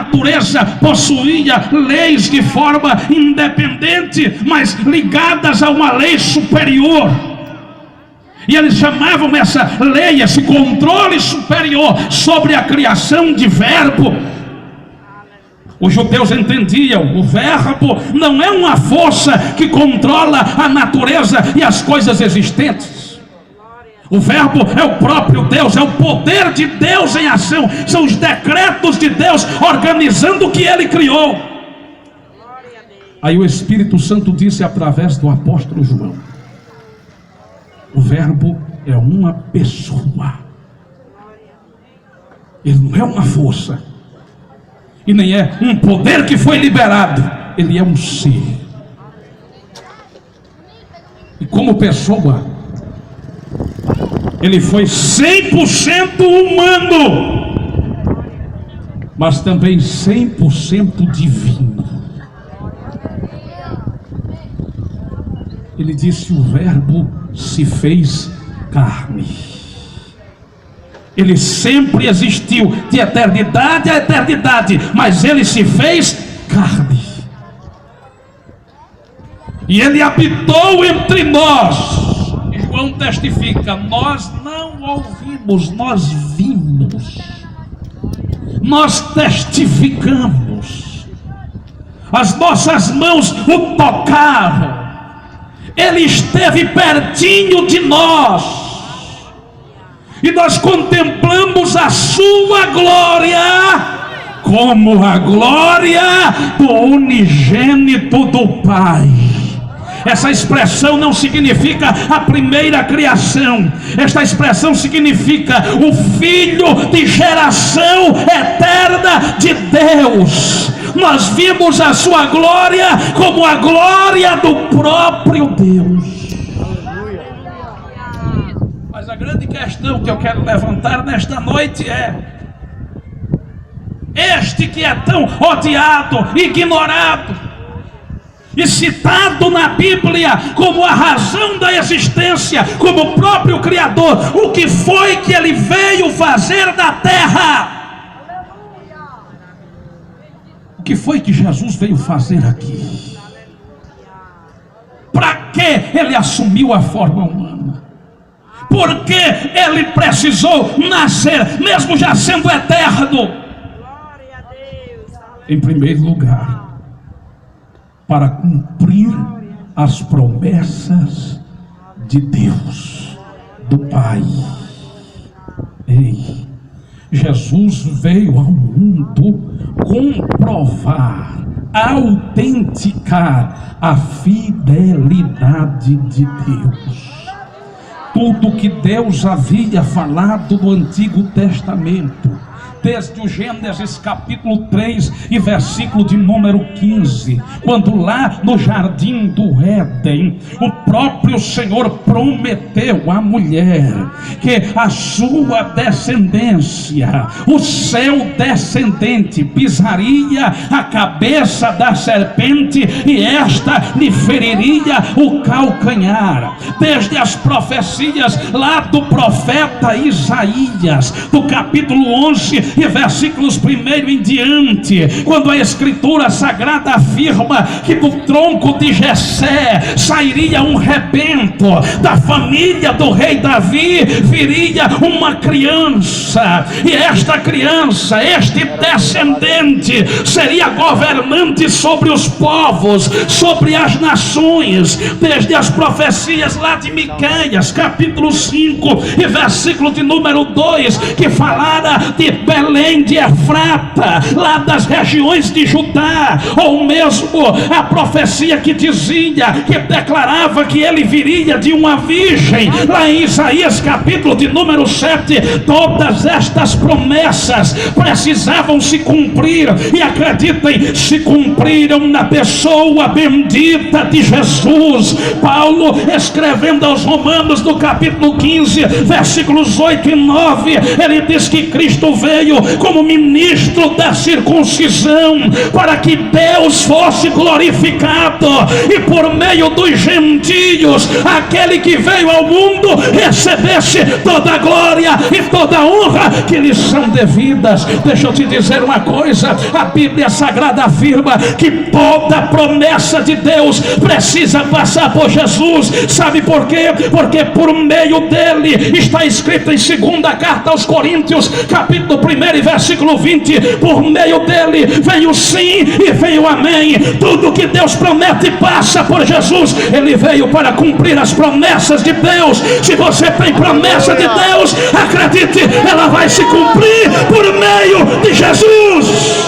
natureza possuía leis de forma independente, mas ligadas a uma lei superior. E eles chamavam essa lei, esse controle superior sobre a criação de verbo. Os judeus entendiam: o verbo não é uma força que controla a natureza e as coisas existentes. O verbo é o próprio Deus, é o poder de Deus em ação. São os decretos de Deus organizando o que Ele criou. Aí o Espírito Santo disse através do apóstolo João: o verbo é uma pessoa. Ele não é uma força, e nem é um poder que foi liberado. Ele é um ser. E como pessoa, ele foi 100% humano, mas também 100% divino. Ele disse: o verbo se fez carne. Ele sempre existiu, de eternidade a eternidade, mas ele se fez carne. E ele habitou entre nós. E João testifica: nós não ouvimos, nós vimos. Nós testificamos. As nossas mãos o tocaram. Ele esteve pertinho de nós. E nós contemplamos a sua glória, como a glória do unigênito do Pai. Essa expressão não significa a primeira criação. Esta expressão significa o Filho de geração eterna de Deus. Nós vimos a sua glória como a glória do próprio Deus. Mas a grande questão que eu quero levantar nesta noite é: este que é tão odiado, ignorado e citado na Bíblia como a razão da existência, como o próprio Criador, o que foi que ele veio fazer na terra? O que foi que Jesus veio fazer aqui? Para que ele assumiu a forma humana? Por que ele precisou nascer, mesmo já sendo eterno? Em primeiro lugar, para cumprir as promessas de Deus, do Pai. Ei, Jesus veio ao mundo comprovar, autenticar a fidelidade de Deus. Tudo que Deus havia falado no Antigo Testamento, desde o Gênesis capítulo 3 e versículo de número 15, quando lá no jardim do Éden, o próprio Senhor prometeu à mulher que a sua descendência, o seu descendente, pisaria a cabeça da serpente e esta lhe feriria o calcanhar. Desde as profecias lá do profeta Isaías, do capítulo 11 e versículos 1 em diante, quando a Escritura Sagrada afirma que do tronco de Jessé sairia um rebento, da família do rei Davi viria uma criança, e esta criança, este descendente, seria governante sobre os povos, sobre as nações. Desde as profecias lá de Miqueias, capítulo 5 e versículo de número 2, que falara de Belém de Efrata, lá das regiões de Judá, ou mesmo a profecia que dizia, que declarava que ele viria de uma virgem, lá em Isaías capítulo de número 7. Todas estas promessas precisavam se cumprir, e acreditem, se cumpriram na pessoa bendita de Jesus. Paulo, escrevendo aos Romanos no capítulo 15 versículos 8 e 9, ele diz que Cristo veio como ministro da circuncisão, para que Deus fosse glorificado, e por meio dos gentios, aquele que veio ao mundo, recebesse toda a glória e toda a honra que lhes são devidas. Deixa eu te dizer uma coisa: a Bíblia Sagrada afirma que toda promessa de Deus precisa passar por Jesus. Sabe por quê? Porque por meio dele, está escrito em 2ª carta aos Coríntios, capítulo 1 e versículo 20, por meio dele veio o sim e veio o amém. Tudo que Deus promete passa por Jesus. Ele veio para cumprir as promessas de Deus. Se você tem promessa de Deus, acredite, ela vai se cumprir por meio de Jesus.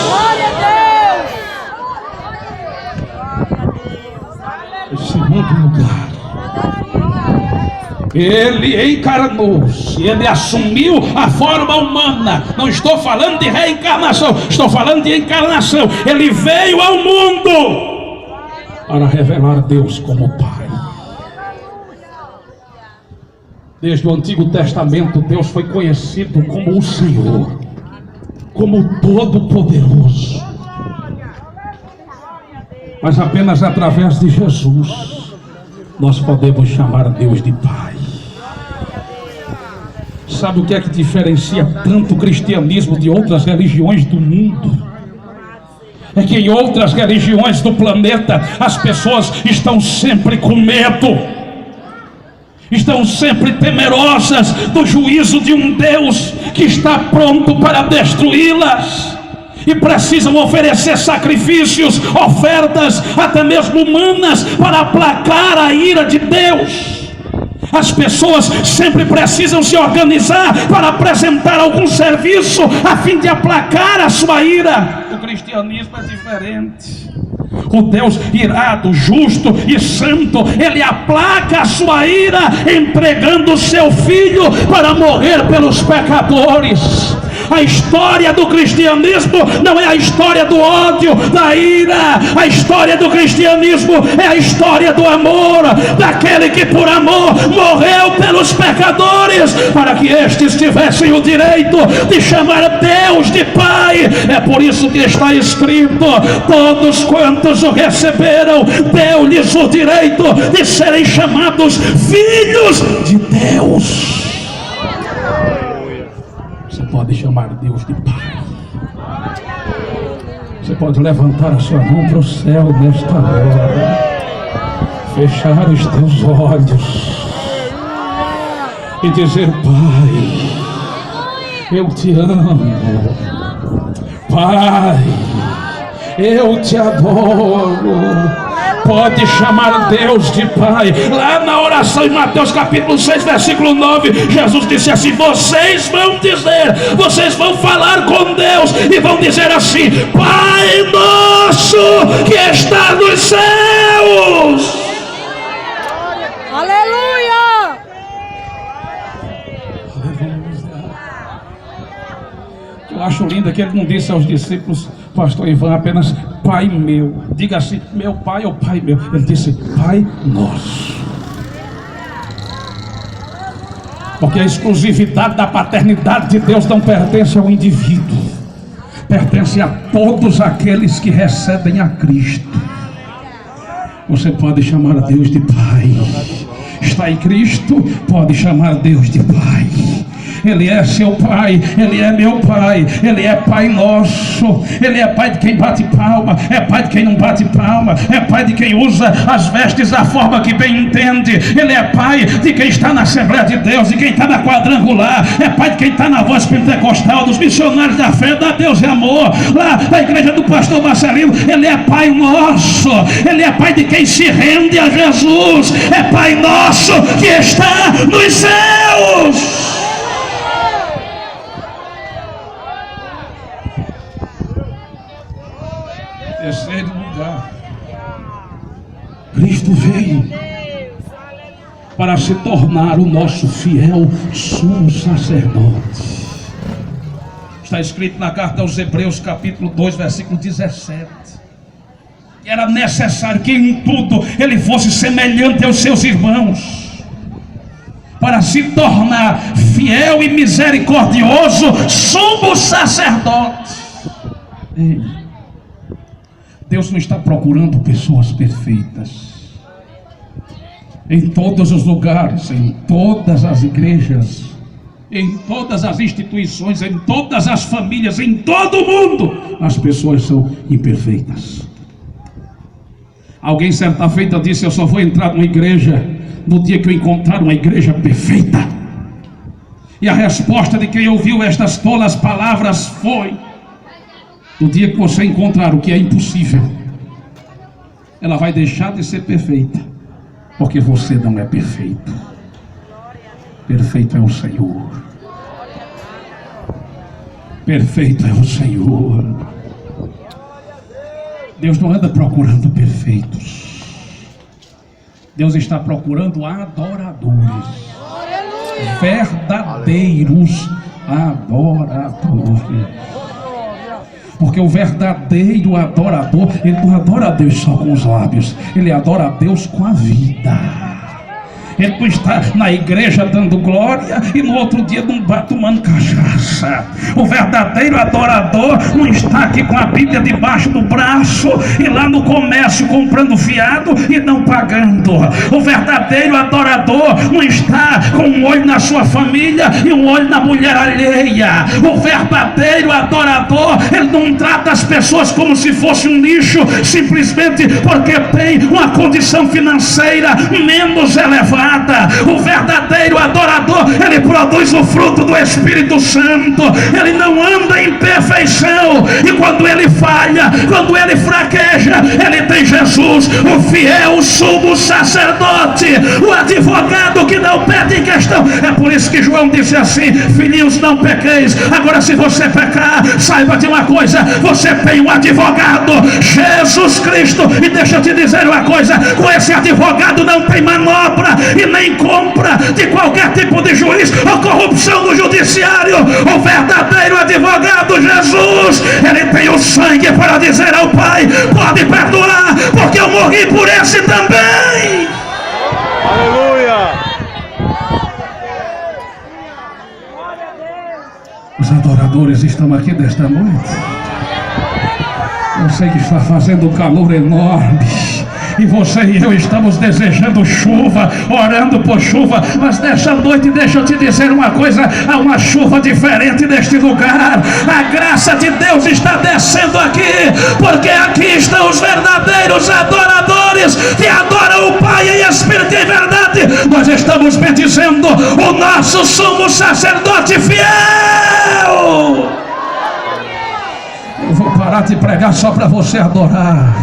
Em segundo lugar, ele encarnou-se, ele assumiu a forma humana. Não estou falando de reencarnação, estou falando de encarnação. Ele veio ao mundo para revelar Deus como Pai. Desde o Antigo Testamento, Deus foi conhecido como o Senhor, como o Todo-Poderoso. Mas apenas através de Jesus nós podemos chamar Deus de Pai. Sabe o que é que diferencia tanto o cristianismo de outras religiões do mundo? É que em outras religiões do planeta as pessoas estão sempre com medo, estão sempre temerosas do juízo de um Deus que está pronto para destruí-las, e precisam oferecer sacrifícios, ofertas até mesmo humanas, para aplacar a ira de Deus. As pessoas sempre precisam se organizar para apresentar algum serviço a fim de aplacar a sua ira. O cristianismo é diferente. O Deus irado, justo e santo, ele aplaca a sua ira entregando o seu filho para morrer pelos pecadores. A história do cristianismo não é a história do ódio, da ira. A história do cristianismo é a história do amor, daquele que por amor morreu pelos pecadores, para que estes tivessem o direito de chamar Deus de Pai. É por isso que está escrito: todos quantos o receberam, deu-lhes o direito de serem chamados filhos de Deus. Você pode chamar Deus de Pai. Você pode levantar a sua mão para o céu nesta hora, fechar os teus olhos e dizer: Pai, eu te amo. Pai, eu te adoro. Pode chamar Deus de Pai. Lá na oração em Mateus capítulo 6 versículo 9, Jesus disse assim: vocês vão falar com Deus e vão dizer assim: Pai nosso que está nos céus. Aleluia! Eu acho lindo que ele não disse aos discípulos: Pastor Ivan, apenas Pai meu. Diga assim: meu Pai ou Pai meu. Ele disse: Pai nosso. Porque a exclusividade da paternidade de Deus não pertence ao indivíduo, pertence a todos aqueles que recebem a Cristo. Você pode chamar Deus de Pai. Está em Cristo, pode chamar Deus de Pai. Ele é seu Pai, Ele é meu Pai, Ele é Pai nosso. Ele é Pai de quem bate palma, é Pai de quem não bate palma, é Pai de quem usa as vestes da forma que bem entende. Ele é Pai de quem está na Assembleia de Deus, de quem está na Quadrangular, é Pai de quem está na Voz Pentecostal, dos missionários da fé, da Deus e Amor, lá da igreja do pastor Marcelino. Ele é Pai nosso, Ele é Pai de quem se rende a Jesus, é Pai nosso que está nos céus. Terceiro lugar, Cristo veio para se tornar o nosso fiel sumo sacerdote. Está escrito na carta aos Hebreus capítulo 2 versículo 17. Era necessário que em tudo ele fosse semelhante aos seus irmãos, para se tornar fiel e misericordioso sumo sacerdote. Ei, Deus não está procurando pessoas perfeitas. Em todos os lugares, em todas as igrejas, em todas as instituições, em todas as famílias, em todo o mundo, as pessoas são imperfeitas. Alguém certa feita disse: eu só vou entrar numa igreja no dia que eu encontrar uma igreja perfeita. E a resposta de quem ouviu estas tolas palavras foi: no dia que você encontrar o que é impossível, ela vai deixar de ser perfeita, porque você não é perfeito. Perfeito é o Senhor. Perfeito é o Senhor. Deus não anda procurando perfeitos. Deus está procurando adoradores, verdadeiros adoradores. Porque o verdadeiro adorador, ele não adora a Deus só com os lábios, ele adora a Deus com a vida. Ele não está na igreja dando glória e no outro dia não bate tomando cachaça. O verdadeiro adorador não está aqui com a Bíblia debaixo do braço e lá no comércio comprando fiado e não pagando. O verdadeiro adorador não está com um olho na sua família e um olho na mulher alheia. O verdadeiro adorador, ele não trata as pessoas como se fosse um lixo, simplesmente porque tem uma condição financeira menos elevada. O verdadeiro adorador, ele produz o fruto do Espírito Santo. Ele não anda em perfeição, e quando ele falha, quando ele fraqueja, ele tem Jesus, o fiel sumo sacerdote, o advogado que não pede em questão. É por isso que João disse assim: filhinhos, não pequeis. Agora, se você pecar, saiba de uma coisa: você tem um advogado, Jesus Cristo. E deixa eu te dizer uma coisa: com esse advogado não tem manobra e nem compra de qualquer tipo de juiz ou corrupção no judiciário. O verdadeiro advogado, Jesus, ele tem o sangue para dizer ao Pai: pode perdoar, porque eu morri por esse também. Aleluia! Os adoradores estão aqui desta noite. Eu sei que está fazendo um calor enorme, e você e eu estamos desejando chuva, orando por chuva, mas nessa noite, deixa eu te dizer uma coisa: há uma chuva diferente neste lugar. A graça de Deus está descendo aqui, porque aqui estão os verdadeiros adoradores que adoram o Pai em espírito e em verdade. Nós estamos bendizendo o nosso sumo sacerdote fiel. Eu vou parar de pregar só para você adorar.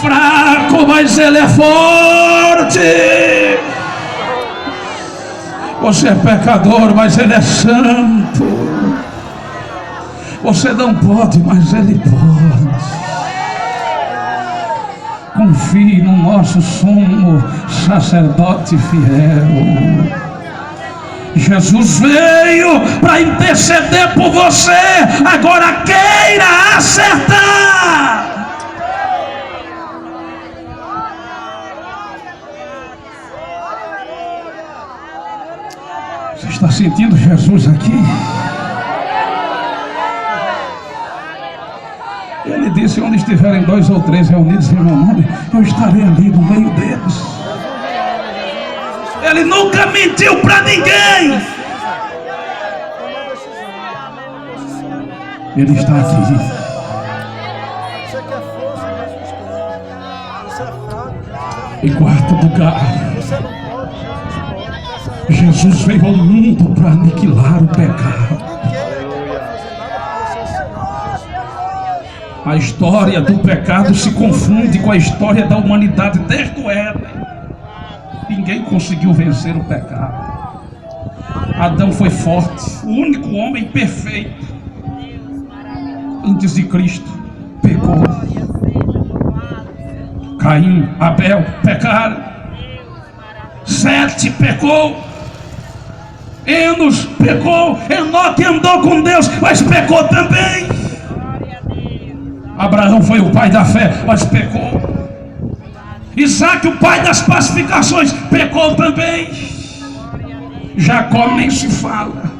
Fraco, mas ele é forte. Você é pecador, mas ele é santo. Você não pode, mas ele pode. Confie no nosso sumo sacerdote fiel. Jesus veio para interceder por você. Agora queira acertar. Você está sentindo Jesus aqui? Ele disse: onde estiverem 2 ou 3 reunidos em meu nome, eu estarei ali no meio deles. Ele nunca mentiu para ninguém. Ele está aqui. Em quarto lugar, Jesus veio ao mundo para aniquilar o pecado. A história do pecado se confunde com a história da humanidade desde o Éden. Ninguém conseguiu vencer o pecado. Adão foi forte, o único homem perfeito. Antes de Cristo, pecou. Caim, Abel pecaram. Sete pecou. Enos pecou. Enoque andou com Deus, mas pecou também. Abraão foi o pai da fé, mas pecou. Isaac, o pai das pacificações, pecou também. Jacó nem se fala.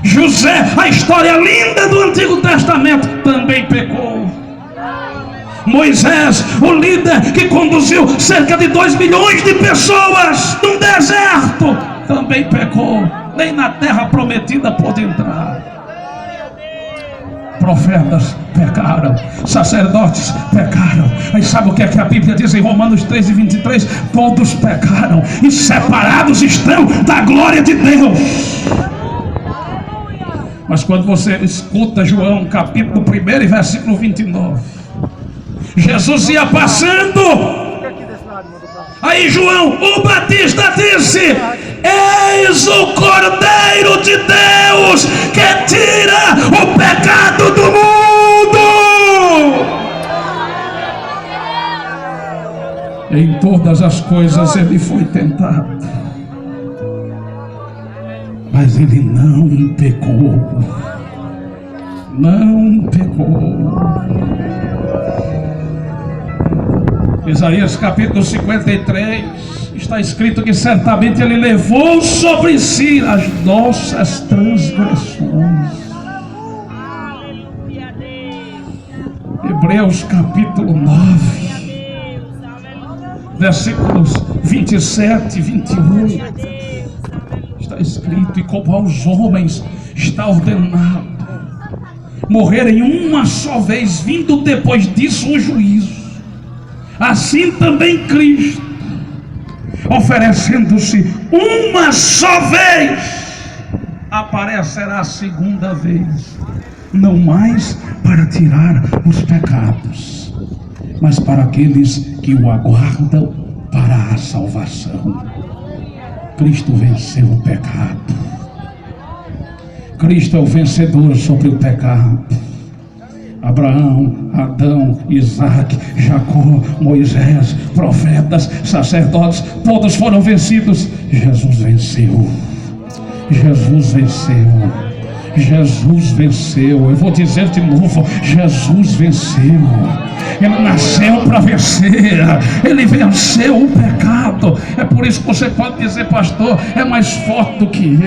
José, a história linda do Antigo Testamento, também pecou. Moisés, o líder que conduziu cerca de 2 milhões de pessoas num deserto, também pecou. Nem na terra prometida pôde entrar. Profetas pecaram, sacerdotes pecaram. Aí sabe o que é que a Bíblia diz em Romanos 3:23? Todos pecaram e separados estão da glória de Deus. Mas quando você escuta João capítulo 1 e versículo 29, Jesus ia passando, aí João o Batista disse: eis o Cordeiro de Deus que tira o pecado do mundo. Em todas as coisas ele foi tentado, mas ele não pecou. Não pecou. Isaías capítulo 53, está escrito que certamente ele levou sobre si as nossas transgressões. Hebreus capítulo 9, versículos 27 e 28, está escrito: e como aos homens está ordenado morrerem uma só vez, vindo depois disso o juízo, assim também Cristo, oferecendo-se uma só vez, aparecerá a segunda vez, não mais para tirar os pecados, mas para aqueles que o aguardam para a salvação. Cristo venceu o pecado. Cristo é o vencedor sobre o pecado. Abraão, Adão, Isaac, Jacó, Moisés, profetas, sacerdotes, todos foram vencidos. Jesus venceu. Jesus venceu. Jesus venceu. Eu vou dizer de novo: Jesus venceu. Ele nasceu para vencer. Ele venceu o pecado. É por isso que você pode dizer: pastor, é mais forte do que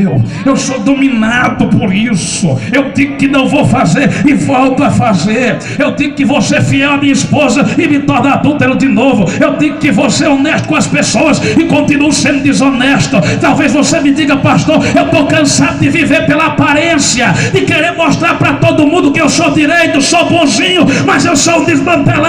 eu sou dominado por isso. Eu digo que não vou fazer e volto a fazer. Eu digo que vou ser fiel à minha esposa e me tornar adúltero de novo. Eu digo que vou ser honesto com as pessoas e continuo sendo desonesto. Talvez você me diga: pastor, eu estou cansado de viver pela aparência, de querer mostrar para todo mundo que eu sou direito, sou bonzinho, mas eu sou um desmantelado.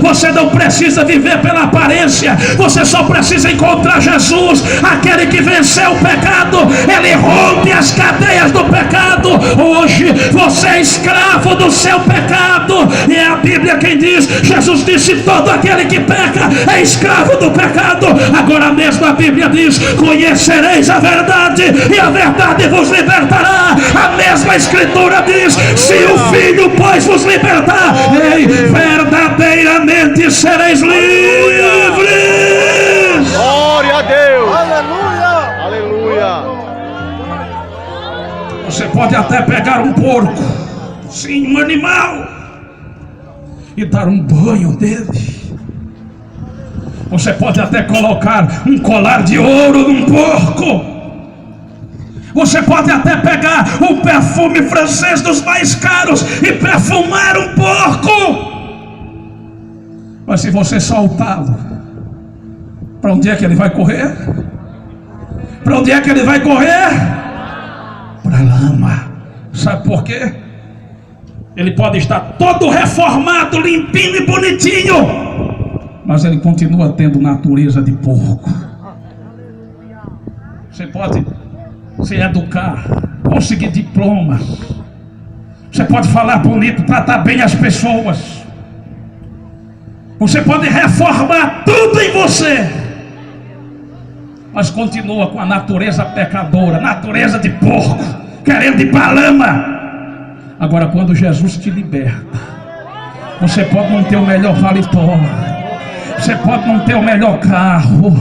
Você não precisa viver pela aparência, você só precisa encontrar Jesus, aquele que venceu o pecado. Ele rompe as cadeias do pecado. Hoje você é escravo do seu pecado, e é a Bíblia quem diz. Jesus disse: todo aquele que peca é escravo do pecado. Agora mesmo a Bíblia diz: conhecereis a verdade e a verdade vos libertará. A mesma Escritura diz: se o Filho pois vos libertar, ei, verdadeiramente sereis livres. Glória a Deus. Aleluia. Aleluia. Você pode até pegar um porco, sim, um animal, e dar um banho dele. Você pode até colocar um colar de ouro num porco. Você pode até pegar o perfume francês dos mais caros e perfumar um porco. Mas se você soltá-lo, para onde é que ele vai correr? Para onde é que ele vai correr? Para a lama. Sabe por quê? Ele pode estar todo reformado, limpinho e bonitinho, mas ele continua tendo natureza de porco. Você pode se educar, conseguir diploma, você pode falar bonito, tratar bem as pessoas, você pode reformar tudo em você, mas continua com a natureza pecadora, natureza de porco, querendo ir para a lama. Agora, quando Jesus te liberta, você pode não ter o melhor paletó, você pode não ter o melhor carro,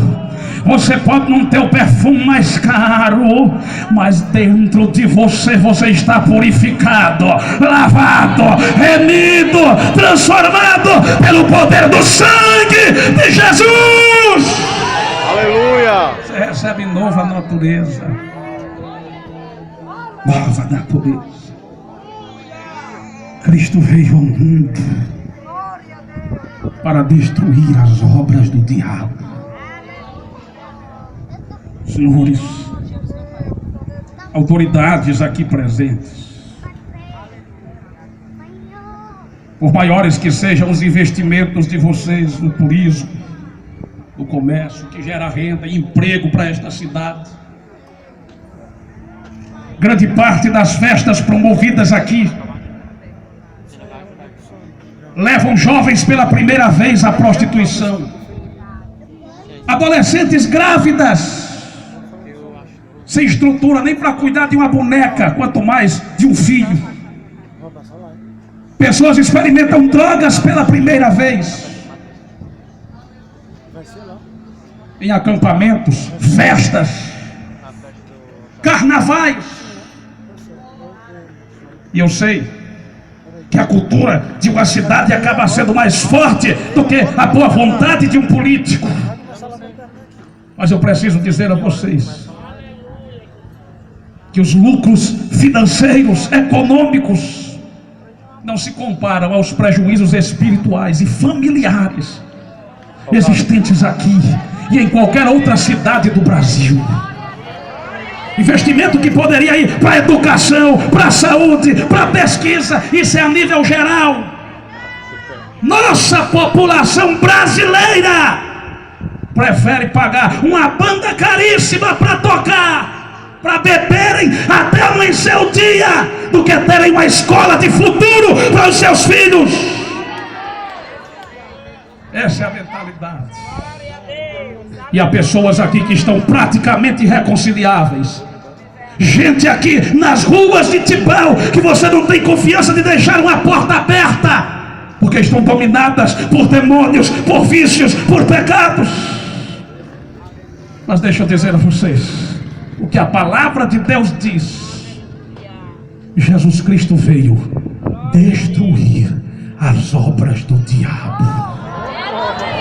Você pode não ter o perfume mais caro, mas dentro de você, você está purificado, lavado, remido, transformado pelo poder do sangue de Jesus. Aleluia. Você recebe nova natureza. Nova natureza. Cristo veio ao mundo para destruir as obras do diabo. Senhores, autoridades aqui presentes, por maiores que sejam os investimentos de vocês no turismo, no comércio, que gera renda e emprego para esta cidade, grande parte das festas promovidas aqui levam jovens pela primeira vez à prostituição, adolescentes grávidas, sem estrutura nem para cuidar de uma boneca, quanto mais de um filho. Pessoas experimentam drogas pela primeira vez, em acampamentos, festas, carnavais. E eu sei que a cultura de uma cidade acaba sendo mais forte do que a boa vontade de um político. Mas eu preciso dizer a vocês que os lucros financeiros, econômicos, não se comparam aos prejuízos espirituais e familiares existentes aqui e em qualquer outra cidade do Brasil. Investimento que poderia ir para a educação, para a saúde, para a pesquisa, isso é a nível geral. Nossa população brasileira prefere pagar uma banda caríssima para tocar, para beberem até amanhecer o dia, do que terem uma escola de futuro para os seus filhos. Essa é a mentalidade. E há pessoas aqui que estão praticamente irreconciliáveis. Gente aqui nas ruas de Tibau que você não tem confiança de deixar uma porta aberta, porque estão dominadas por demônios, por vícios, por pecados. Mas deixa eu dizer a vocês o que a palavra de Deus diz. Jesus Cristo veio destruir as obras do diabo.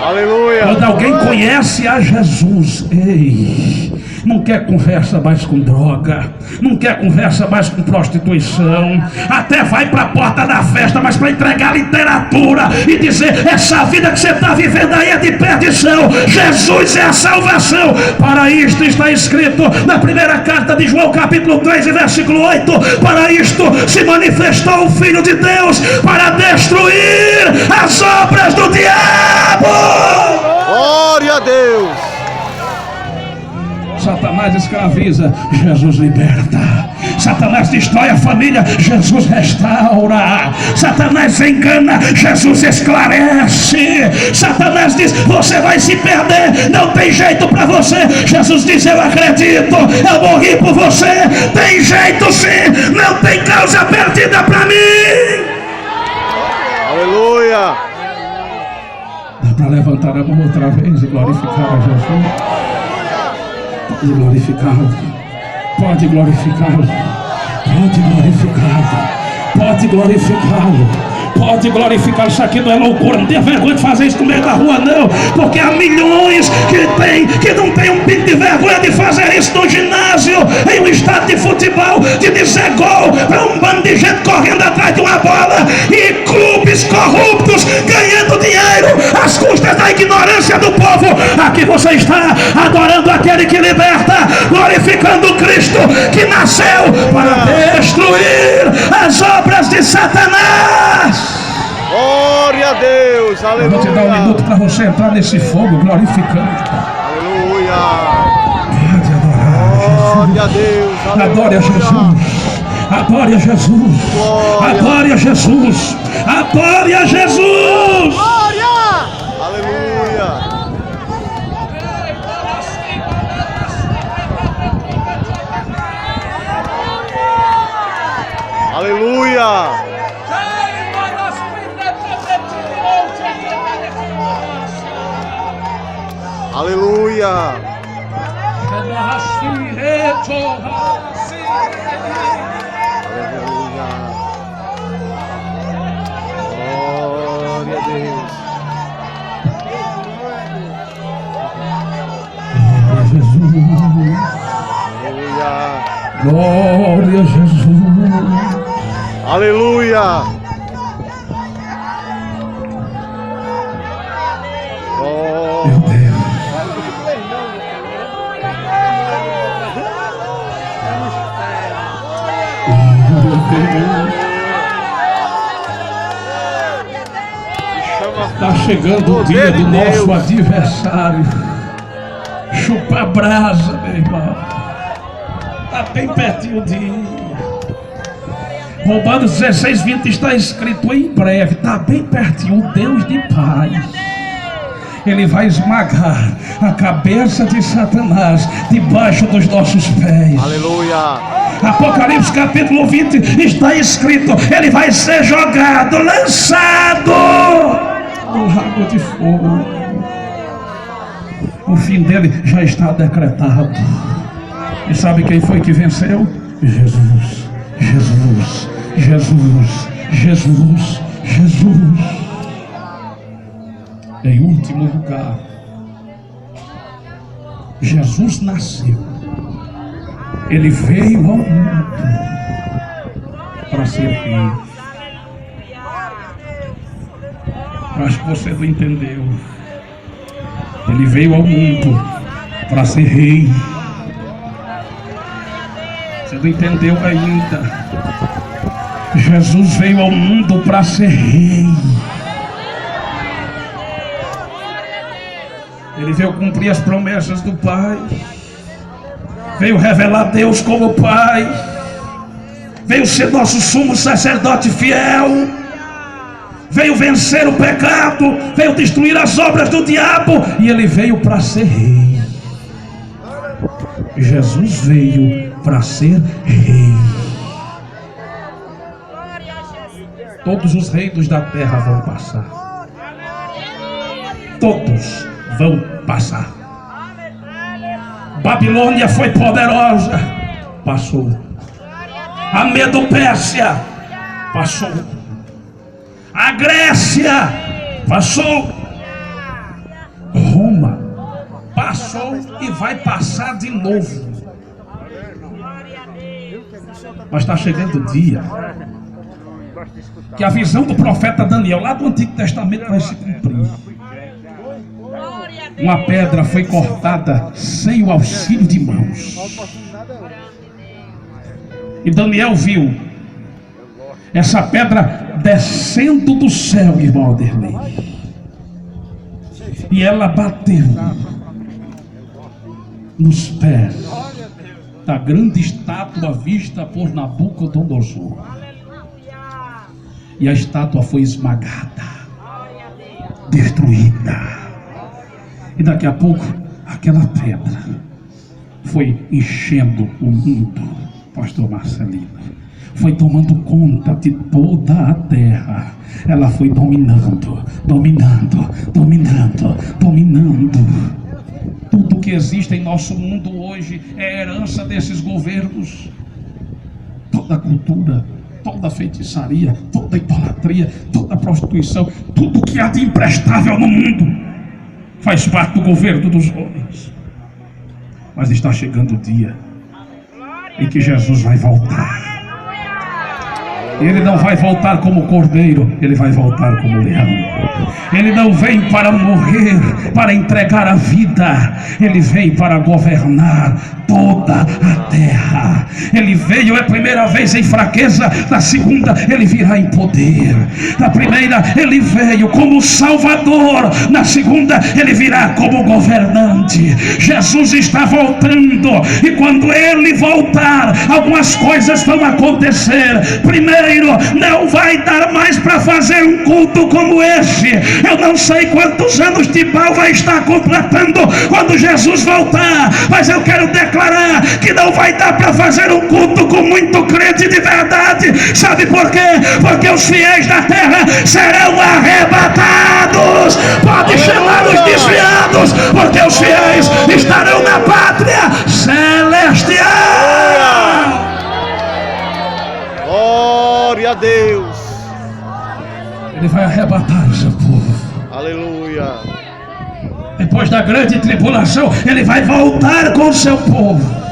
Aleluia. Quando alguém conhece a Jesus, ei, não quer conversa mais com droga, não quer conversa mais com prostituição, até vai para a porta da festa, mas para entregar literatura e dizer: essa vida que você está vivendo aí é de perdição, Jesus é a salvação. Para isto está escrito na primeira carta de João, capítulo 3 e versículo 8: para isto se manifestou o Filho de Deus, para destruir as obras do diabo. Glória a Deus. Satanás escraviza, Jesus liberta. Satanás destrói a família, Jesus restaura. Satanás engana, Jesus esclarece. Satanás diz: você vai se perder, não tem jeito para você. Jesus diz: eu acredito, eu morri por você. Tem jeito sim, não tem causa perdida para mim. Aleluia. Dá para levantar a mão outra vez e glorificar a Jesus? Pode glorificá-lo, pode glorificá-lo, pode glorificá-lo, pode glorificá-lo, pode glorificá-lo. Isso aqui não é loucura, não tenha vergonha de fazer isso no meio da rua não, porque há milhões que não tem um pingo de vergonha de fazer isso no ginásio, em um estádio de futebol, de dizer gol para um bando de gente correndo atrás de uma bola, e clubes corruptos ganhando dinheiro às custas da ignorância do povo. Aqui você está adorando aquele que liberta, glorificando Cristo que nasceu para destruir as obras de Satanás. Glória a Deus. Aleluia. Eu vou te dar um minuto para você entrar nesse fogo glorificando. Aleluia. Pode adorar. Glória a Deus. Aleluia. Adore a Jesus. Adore a Jesus. Adore a Jesus. Adore a Jesus. Aleluia. Aleluia. Aleluia. Glória a Deus. Glória a Jesus. Aleluia. Meu Deus. Está chegando o dia do nosso adversário chupar brasa, meu irmão. Está bem pertinho o dia. Romanos 16:20 está escrito: em breve, está bem pertinho o Deus de paz. Ele vai esmagar a cabeça de Satanás debaixo dos nossos pés. Aleluia. Apocalipse capítulo 20 está escrito: ele vai ser jogado, lançado no lago de fogo. O fim dele já está decretado. E sabe quem foi que venceu? Jesus, Jesus, Jesus, Jesus, Jesus. Em último lugar, Jesus nasceu. Ele veio ao mundo para ser rei. Acho que você não entendeu. Ele veio ao mundo para ser rei. Você não entendeu ainda. Jesus veio ao mundo para ser rei. Ele veio cumprir as promessas do Pai. Veio revelar Deus como Pai. Veio ser nosso sumo sacerdote fiel. Veio vencer o pecado. Veio destruir as obras do diabo. E ele veio para ser rei. Jesus veio para ser rei. Todos os reinos da terra vão passar. Todos vão passar. Babilônia foi poderosa, passou. A Medo-Pérsia passou. A Grécia passou. Roma passou e vai passar de novo. Mas está chegando o dia que a visão do profeta Daniel lá do Antigo Testamento vai se cumprir. Uma pedra foi cortada sem o auxílio de mãos. E Daniel viu essa pedra descendo do céu, irmão Alderley. E ela bateu nos pés da grande estátua vista por Nabucodonosor. E a estátua foi esmagada, destruída. E daqui a pouco, aquela pedra foi enchendo o mundo, pastor Marcelino. Foi tomando conta de toda a terra. Ela foi dominando, dominando, dominando, dominando. Tudo que existe em nosso mundo hoje é herança desses governos. Toda a cultura, toda a feitiçaria, toda a idolatria, toda a prostituição, tudo que há de imprestável no mundo faz parte do governo dos homens. Mas está chegando o dia em que Jesus vai voltar. Ele não vai voltar como cordeiro, ele vai voltar como leão. Ele não vem para morrer, para entregar a vida. Ele vem para governar toda a terra. Ele veio a primeira vez em fraqueza, na segunda ele virá em poder. Na primeira ele veio como Salvador, na segunda ele virá como governante. Jesus está voltando, e quando ele voltar, algumas coisas vão acontecer. Primeiro, não vai dar mais para fazer um culto como esse. Eu não sei quantos anos de Baal vai estar completando quando Jesus voltar, mas eu quero declarar que não vai dar para fazer um culto com muito crente de verdade. Sabe por quê? Porque os fiéis da terra serão arrebatados. Pode chamar os desviados, porque os fiéis estarão na pátria celestial. celestial. Glória a Deus. Ele vai arrebatar o seu povo. Aleluia. Depois da grande tribulação, ele vai voltar com o seu povo.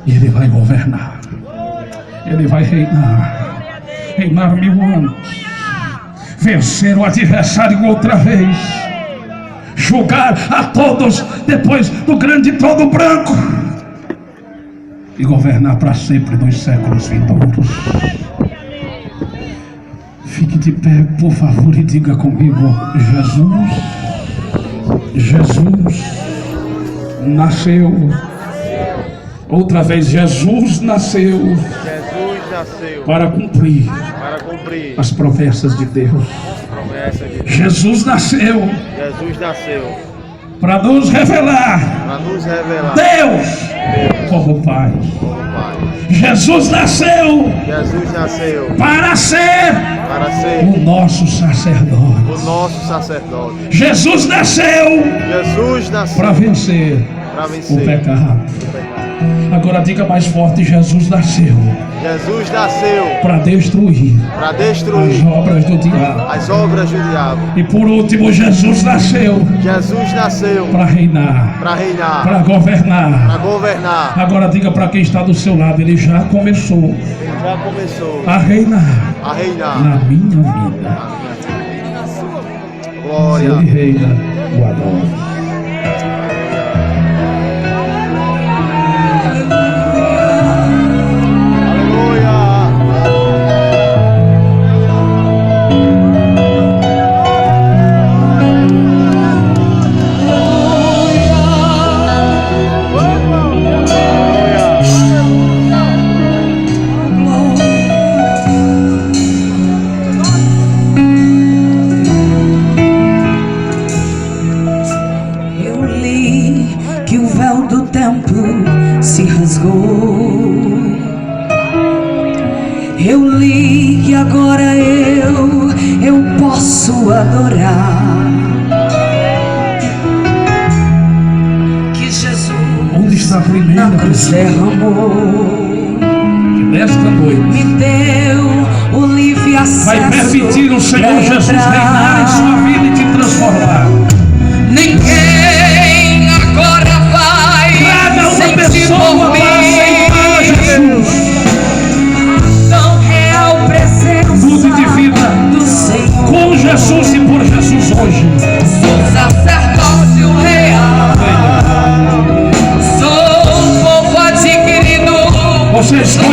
E ele vai governar. Ele vai reinar. Reinar 1000 anos. Vencer o adversário outra vez. Julgar a todos depois do grande trono branco. E governar para sempre nos séculos vindouros. Fique de pé, por favor, e diga comigo: Jesus nasceu. Outra vez, Jesus nasceu para cumprir as promessas de Deus. Jesus nasceu para nos revelar Deus como Pai. Jesus nasceu para ser o nosso sacerdote. Jesus nasceu para vencer o pecado. Agora diga mais forte: Jesus nasceu para destruir as obras do diabo. E por último, Jesus nasceu para reinar, para governar. Agora diga para quem está do seu lado: ele já começou a reinar na minha vida. Se ele reina, o adoro. Se rasgou. Eu li que agora eu posso adorar. Que Jesus onde está a primeira na cruz derramou. Que nesta noite me deu o livre acesso. Vai permitir o Senhor Jesus reinar em sua vida e te transformar. Ninguém agora vai sentir por mim. Jesus, Tão real presença mude de vida do Senhor. com Jesus e por Jesus hoje. Sou sacerdócio real. Sou um povo adquirido. Você está